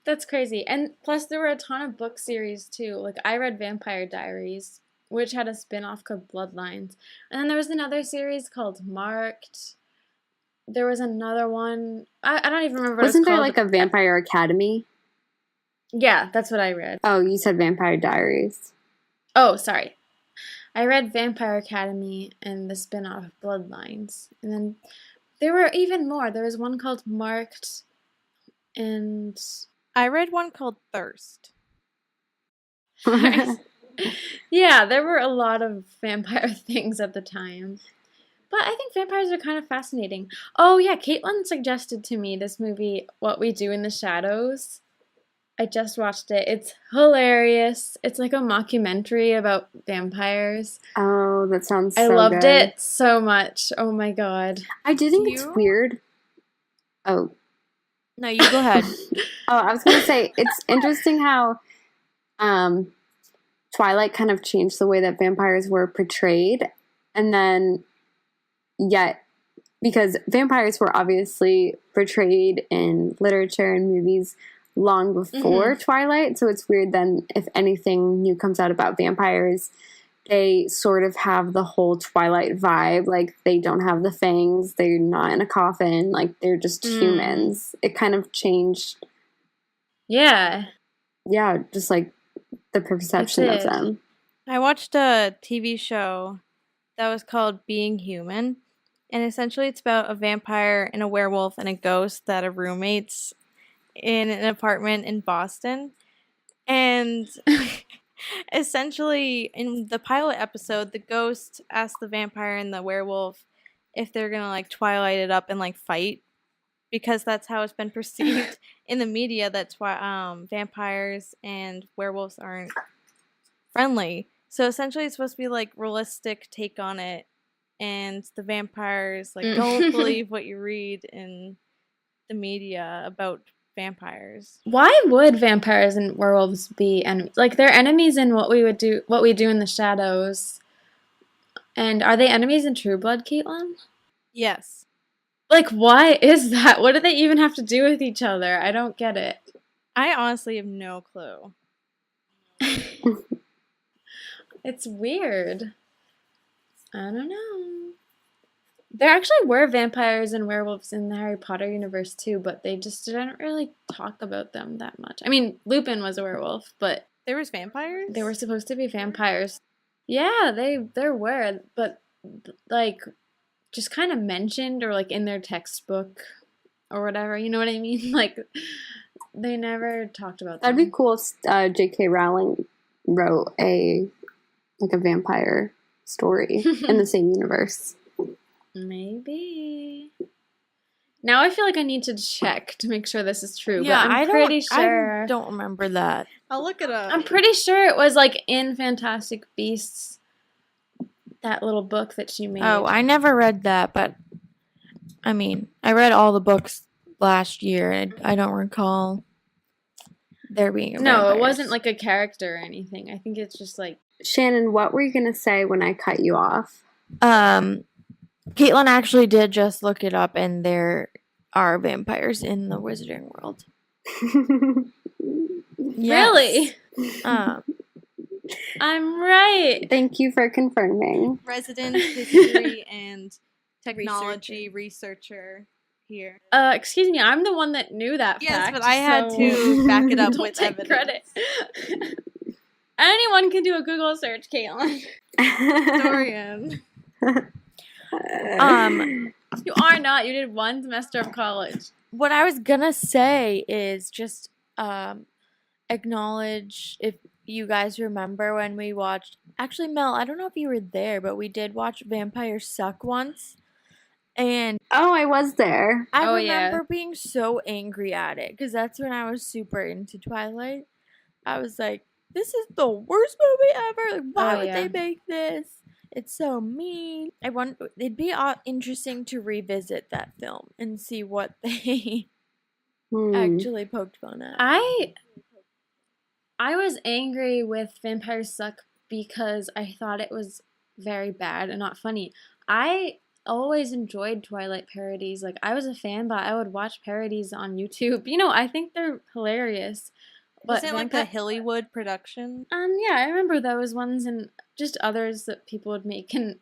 That's crazy. And plus there were a ton of book series too. Like I read Vampire Diaries, which had a spin-off called Bloodlines. And then there was another series called Marked. There was another one. I don't even remember what Wasn't it's there called. like a Vampire Academy? Yeah, that's what I read. Oh, you said Vampire Diaries. Oh, sorry. I read Vampire Academy and the spin-off Bloodlines. And then there were even more. There was one called Marked and I read one called Thirst. yeah, there were a lot of vampire things at the time. But I think vampires are kind of fascinating. Oh yeah, Caitlin suggested to me this movie, What We Do in the Shadows. I just watched it. It's hilarious. It's like a mockumentary about vampires. Oh, that sounds so I loved good. it so much. Oh my god. I do think it's weird. Oh. No, you go ahead. I was going to say, it's interesting how Twilight kind of changed the way that vampires were portrayed. And then, yet, because vampires were obviously portrayed in literature and movies long before Twilight. So it's weird then if anything new comes out about vampires, they sort of have the whole Twilight vibe. Like, they don't have the fangs. They're not in a coffin. Like, they're just humans. It kind of changed. Yeah. Yeah, just like the perception of them. I watched a TV show that was called Being Human. And essentially it's about a vampire and a werewolf and a ghost that are roommates in an apartment in Boston. And essentially, in the pilot episode, the ghost asks the vampire and the werewolf if they're gonna like Twilight it up and like fight, because that's how it's been perceived in the media that vampires and werewolves aren't friendly. So essentially, it's supposed to be like realistic take on it, and the vampires like don't believe what you read in the media about vampires. Why would vampires and werewolves be enemies? Like, they're enemies in What We Do in the Shadows. And are they enemies in True Blood, Caitlin? Yes. Like, why is that? What do they even have to do with each other? I don't get it. I honestly have no clue. It's weird. I don't know. There actually were vampires and werewolves in the Harry Potter universe too, but they just didn't really talk about them that much. I mean, Lupin was a werewolf, but there was vampires? They were supposed to be vampires. Yeah, there were, but like just kind of mentioned or like in their textbook or whatever, you know what I mean? Like they never talked about them. That'd be cool if J.K. Rowling wrote a vampire story in the same universe. Maybe. Now I feel like I need to check to make sure this is true. Yeah, but I'm pretty sure. I don't remember that. I'll look it up. I'm pretty sure it was like in Fantastic Beasts, that little book that she made. Oh, I never read that, but I mean, I read all the books last year, and I don't recall there being a No, vampires. it wasn't like a character or anything. I think it's just like. Shannon, what were you going to say when I cut you off? Caitlin actually did just look it up, and there are vampires in the Wizarding World. Really? I'm right. Thank you for confirming. Resident history and technology researcher here. Excuse me, I'm the one that knew that Yes, fact. but I had so to back it up don't with take evidence. credit. Anyone can do a Google search, Caitlin. Dorian. You are not. You did one semester of college. What I was gonna say is just acknowledge, if you guys remember when we watched, actually Mel, I don't know if you were there, but we did watch Vampires Suck once, and Oh, I was there. I yeah. remember being so angry at it because that's when I was super into Twilight. I was like, this is the worst movie ever. Like, why Oh, would yeah. they make this? It's so mean. It'd be interesting to revisit that film and see what they actually poked fun at. I was angry with Vampires Suck because I thought it was very bad and not funny. I always enjoyed Twilight parodies. Like, I was a fan, but I would watch parodies on YouTube. You know, I think they're hilarious. But Was it like a Hollywood production? Yeah, I remember those ones and just others that people would make, and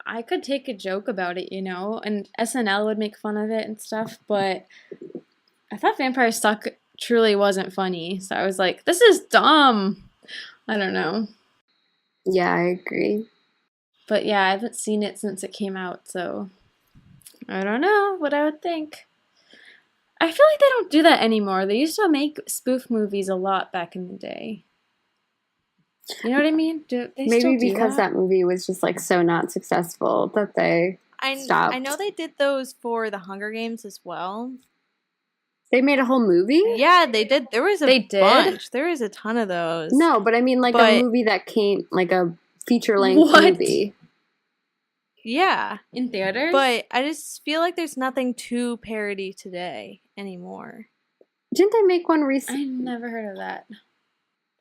I could take a joke about it, you know, and SNL would make fun of it and stuff, but I thought Vampire Suck truly wasn't funny, so I was like, this is dumb. I don't know. Yeah, I agree. But yeah, I haven't seen it since it came out, so I don't know what I would think. I feel like they don't do that anymore. They used to make spoof movies a lot back in the day. You know what I mean? Do they Maybe still do because that movie was just like so not successful that they stopped. I know they did those for the Hunger Games as well. They made a whole movie? Yeah, they did. There was a bunch. There was a ton of those. No, but I mean like a movie that came, like a feature-length movie. Yeah. In theaters? But I just feel like there's nothing to parody today anymore. Didn't they make one recently? I never heard of that.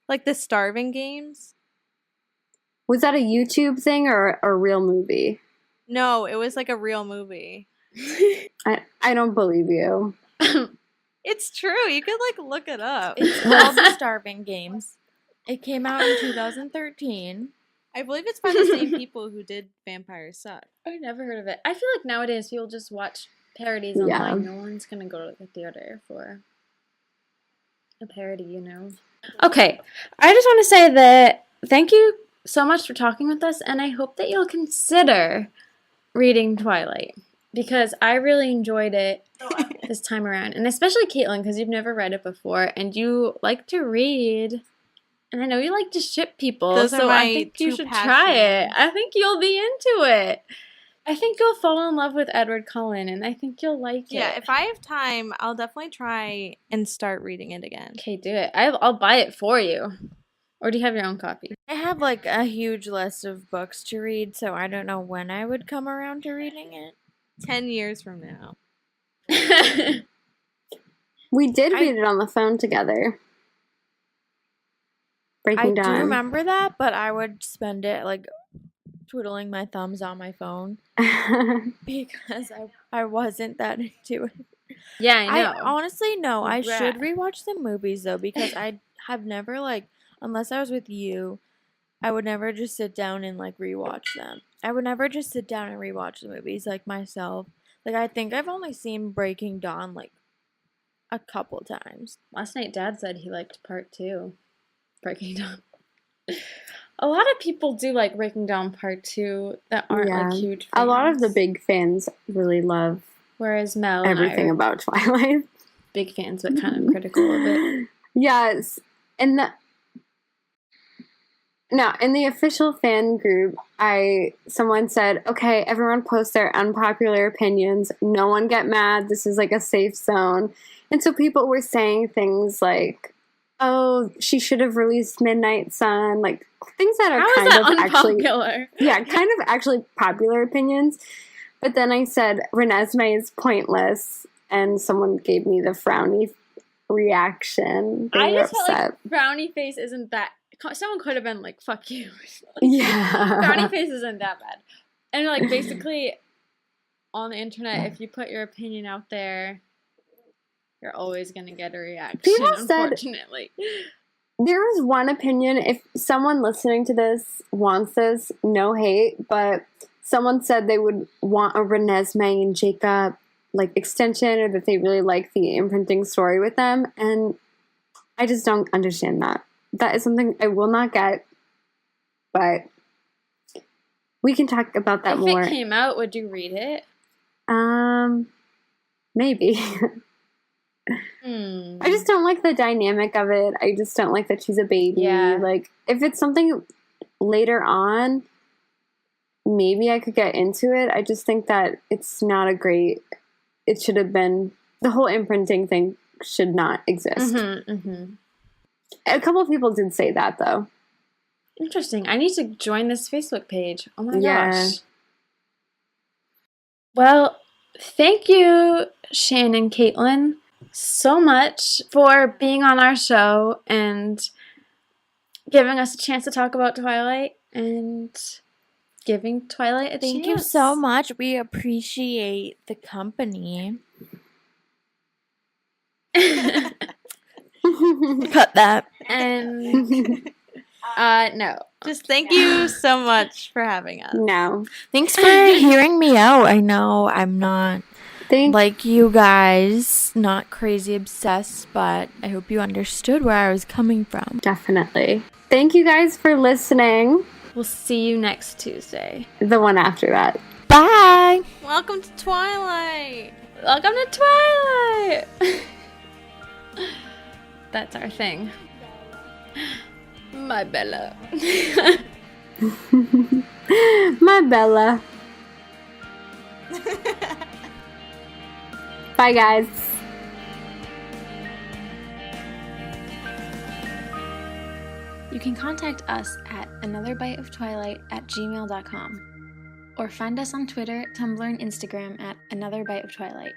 Like the Starving Games? Was that a YouTube thing or a real movie? No, it was like a real movie. I don't believe you. It's true. You could like look it up. It's called The Starving Games. It came out in 2013. I believe it's by the same people who did Vampire Suck. I never heard of it. I feel like nowadays people just watch parodies online. No one's going to go to the theater for a parody, you know. Okay, I just want to say that thank you so much for talking with us, and I hope that you'll consider reading Twilight, because I really enjoyed it this time around, and especially Caitlin, because you've never read it before, and you like to read, and I know you like to ship people, so I think you should try it. I think you'll be into it. I think you'll fall in love with Edward Cullen, and I think you'll like it. Yeah, if I have time, I'll definitely try and start reading it again. Okay, do it. I'll buy it for you. Or do you have your own copy? I have like a huge list of books to read, so I don't know when I would come around to reading it. 10 years from now. We did read it on the phone together. Breaking Dawn. I do remember that, but I would spend it like twiddling my thumbs on my phone because I wasn't that into it. Yeah, I know. I honestly no. I should rewatch the movies though, because I have never like, unless I was with you, I would never just sit down and like rewatch them. I would never just sit down and rewatch the movies like myself. Like I think I've only seen Breaking Dawn like a couple times. Last night Dad said he liked part 2. Breaking Dawn. A lot of people do like Breaking Dawn part 2 that aren't like huge fans. A lot of the big fans really love whereas Mel everything about Twilight. Big fans, but kind of critical of it. Yes. In the official fan group, someone said, okay, everyone post their unpopular opinions. No one get mad. This is like a safe zone. And so people were saying things like, oh, she should have released Midnight Sun, like things that are kind of actually popular opinions. But then I said Renesmee is pointless, and someone gave me the frowny reaction. They were felt like upset. Brownie Face isn't that. Someone could have been like, "Fuck you." Yeah, Brownie Face isn't that bad, and like basically on the internet, if you put your opinion out there, you're always gonna get a reaction. People unfortunately. There was one opinion. If someone listening to this wants this, no hate, but someone said they would want a Renesmee and Jacob like extension, or that they really like the imprinting story with them, and I just don't understand that. That is something I will not get, but we can talk about that more. If it came out, would you read it? Maybe. I just don't like the dynamic of it. I just don't like that she's a baby. Yeah. Like, if it's something later on, maybe I could get into it. I just think that it's not it should have been, the whole imprinting thing should not exist. A couple of people did say that, though. Interesting. I need to join this Facebook page. Oh my Yeah. gosh. Well, thank you, Shan and Caitlin, so much for being on our show and giving us a chance to talk about Twilight and giving Twilight a Thank chance. you so much. We appreciate the company. Cut that. And no. Just thank you so much for having us. No. Thanks for hearing me out. I know I'm not like you guys, not crazy obsessed, but I hope you understood where I was coming from. Definitely. Thank you guys for listening. We'll see you next Tuesday. The one after that. Bye. Welcome to Twilight. Welcome to Twilight! That's our thing. My Bella. My Bella. Bye, guys. You can contact us at anotherbiteoftwilight@gmail.com or find us on Twitter, Tumblr, and Instagram at anotherbiteoftwilight.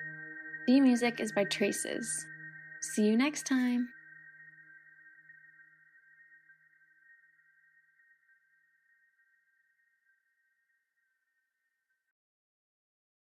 Theme music is by Traces. See you next time.